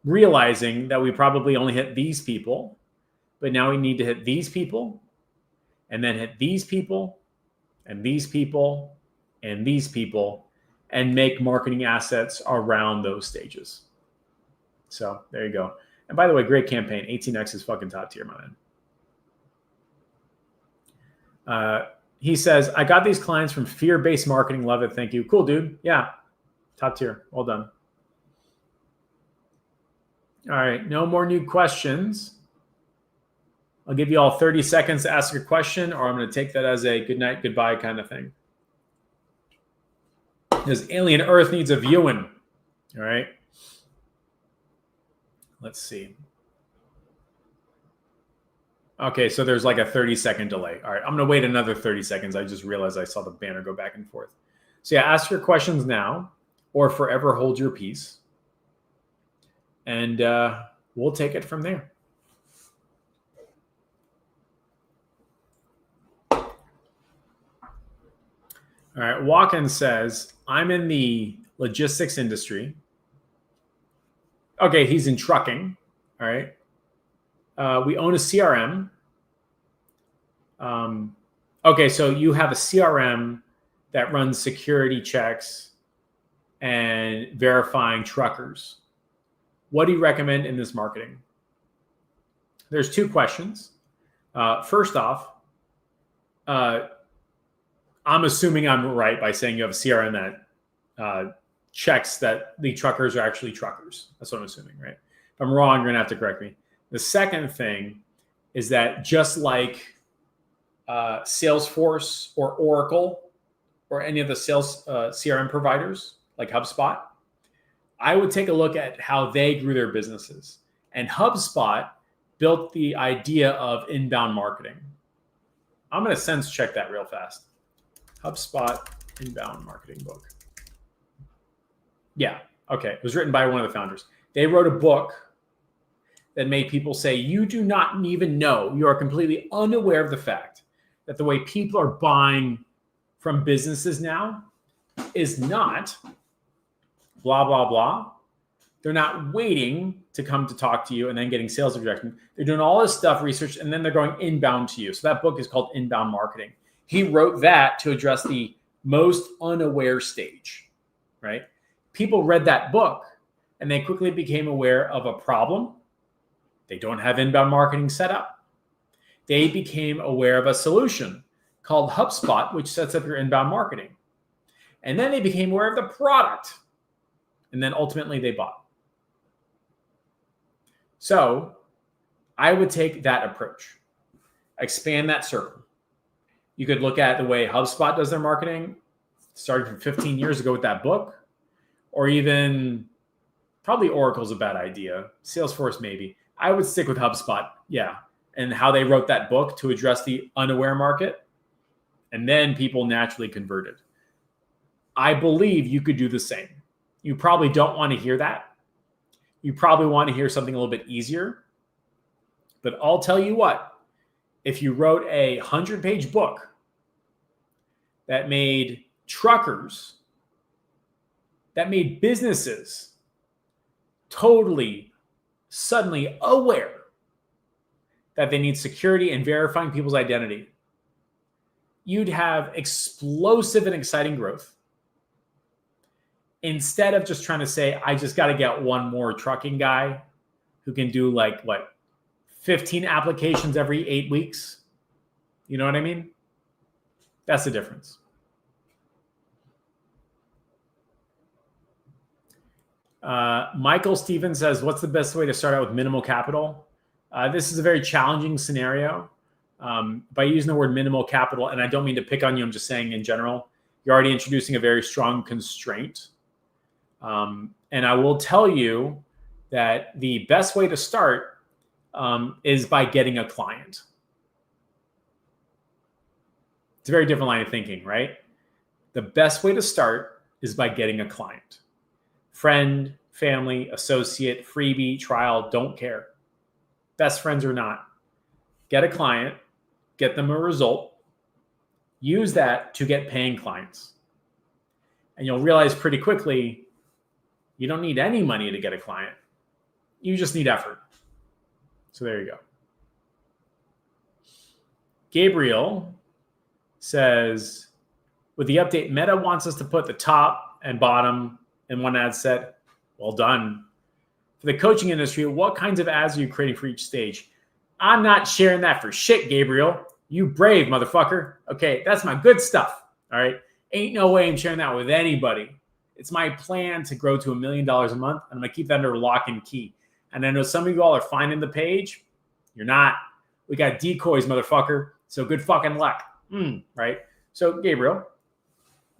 realizing that we probably only hit these people, but now we need to hit these people and then hit these people and these people and these people and make marketing assets around those stages. So there you go. And by the way, great campaign. 18x is fucking top tier, man. He says, I got these clients from fear-based marketing. Love it. Thank you. Cool, dude. Yeah. Top tier. Well done. All right. No more new questions. I'll give you all 30 seconds to ask your question, or I'm going to take that as a good night, goodbye kind of thing. Because Alien Earth needs a viewing. All right. Let's see. Okay, so there's like a 30-second delay. All right, I'm going to wait another 30 seconds. I just realized I saw the banner go back and forth. So yeah, ask your questions now or forever hold your peace. And we'll take it from there. All right. Watkins says, I'm in the logistics industry. Okay, he's in trucking. All right. We own a CRM. Okay, so you have a CRM that runs security checks and verifying truckers. What do you recommend in this marketing? There's two questions. First off, I'm assuming I'm right by saying you have a CRM that checks that the truckers are actually truckers. That's what I'm assuming, right? If I'm wrong, you're going to have to correct me. The second thing is that just like Salesforce or Oracle or any of the sales CRM providers like HubSpot, I would take a look at how they grew their businesses. And HubSpot built the idea of inbound marketing. I'm going to sense check that real fast. HubSpot inbound marketing book. Yeah, okay. It was written by one of the founders. They wrote a book that made people say, you do not even know, you are completely unaware of the fact that the way people are buying from businesses now is not blah, blah, blah. They're not waiting to come to talk to you and then getting sales objections. They're doing all this stuff, research, and then they're going inbound to you. So that book is called Inbound Marketing. He wrote that to address the most unaware stage, right? People read that book and they quickly became aware of a problem. They don't have inbound marketing set up. They became aware of a solution called HubSpot, which sets up your inbound marketing. And then they became aware of the product. And then ultimately they bought. So I would take that approach, expand that circle. You could look at the way HubSpot does their marketing, starting from 15 years ago with that book, or even probably Oracle's a bad idea. Salesforce, maybe. I would stick with HubSpot, yeah, and how they wrote that book to address the unaware market. And then people naturally converted. I believe you could do the same. You probably don't want to hear that. You probably want to hear something a little bit easier. But I'll tell you what, if you wrote a 100-page book that made truckers, that made businesses totally, suddenly aware that they need security and verifying people's identity, you'd have explosive and exciting growth. Instead of just trying to say, I just got to get one more trucking guy who can do 15 applications every 8 weeks. You know what I mean? That's the difference. Michael Stevens says, what's the best way to start out with minimal capital? This is a very challenging scenario. By using the word minimal capital, and I don't mean to pick on you, I'm just saying in general, you're already introducing a very strong constraint. And I will tell you that the best way to start is by getting a client. It's a very different line of thinking, right? The best way to start is by getting a client. Friend, family, associate, freebie, trial, don't care. Best friends or not. Get a client, get them a result, use that to get paying clients. And you'll realize pretty quickly, you don't need any money to get a client. You just need effort. So there you go. Gabriel says, with the update, Meta wants us to put the top and bottom in one ad set. Well done. For the coaching industry, what kinds of ads are you creating for each stage? I'm not sharing that for shit, Gabriel. You brave motherfucker. Okay, that's my good stuff. All right. Ain't no way I'm sharing that with anybody. It's my plan to grow to $1 million a month, and I'm going to keep that under lock and key. And I know some of you all are finding the page. You're not. We got decoys, motherfucker. So good fucking luck. Right? So, Gabriel,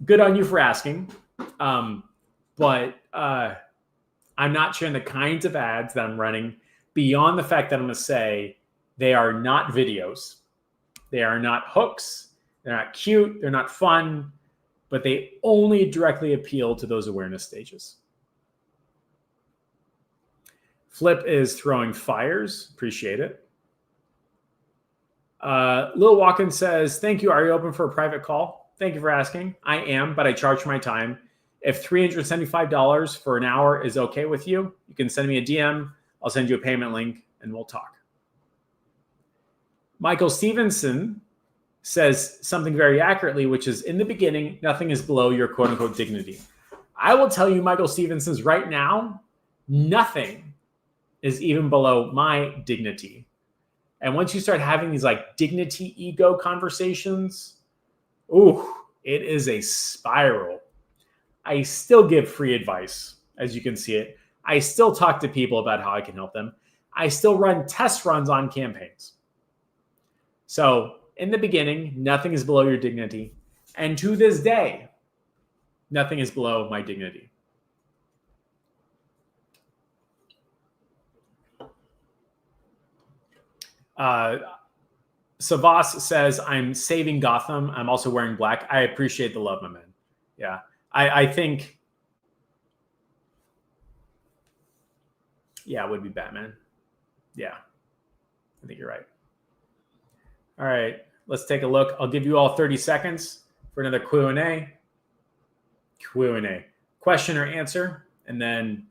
good on you for asking. But I'm not sharing the kinds of ads that I'm running beyond the fact that I'm going to say they are not videos. They are not hooks. They're not cute. They're not fun. But they only directly appeal to those awareness stages. Flip is throwing fires. Appreciate it. Lil Watkins says, thank you. Are you open for a private call? thank you for asking. I am, but I charge for my time. If $375 for an hour is okay with you, you can send me a DM. I'll send you a payment link and we'll talk. Michael Stevenson says something very accurately, which is, in the beginning, nothing is below your quote unquote dignity. I will tell you, Michael Stevenson's right now, nothing is even below my dignity. And once you start having these like dignity ego conversations, ooh, it is a spiral. I still give free advice, as you can see it. I still talk to people about how I can help them. I still run test runs on campaigns. So in the beginning, nothing is below your dignity. And to this day, nothing is below my dignity. Savas says, I'm saving Gotham. I'm also wearing black. I appreciate the love, my man. Yeah. I think, yeah, it would be Batman. Yeah. I think you're right. All right. Let's take a look. I'll give you all 30 seconds for another Q&A. Q&A. Question or answer, and then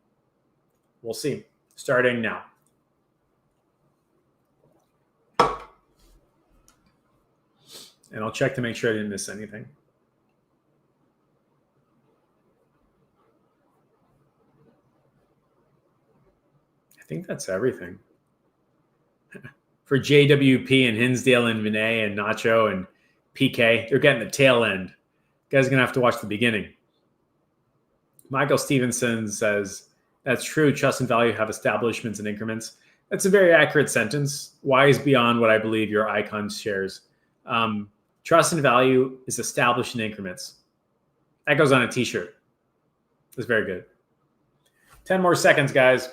we'll see. Starting now. And I'll check to make sure I didn't miss anything. I think that's everything. For JWP and Hinsdale and Vinay and Nacho and PK, they're getting the tail end. You guys are going to have to watch the beginning. Michael Stevenson says, that's true. Trust and value have establishments and increments. That's a very accurate sentence. Wise beyond what I believe your icon shares. Trust and value is established in increments. That goes on a t-shirt. It's very good. 10 more seconds, guys.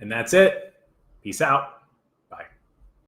And that's it. Peace out.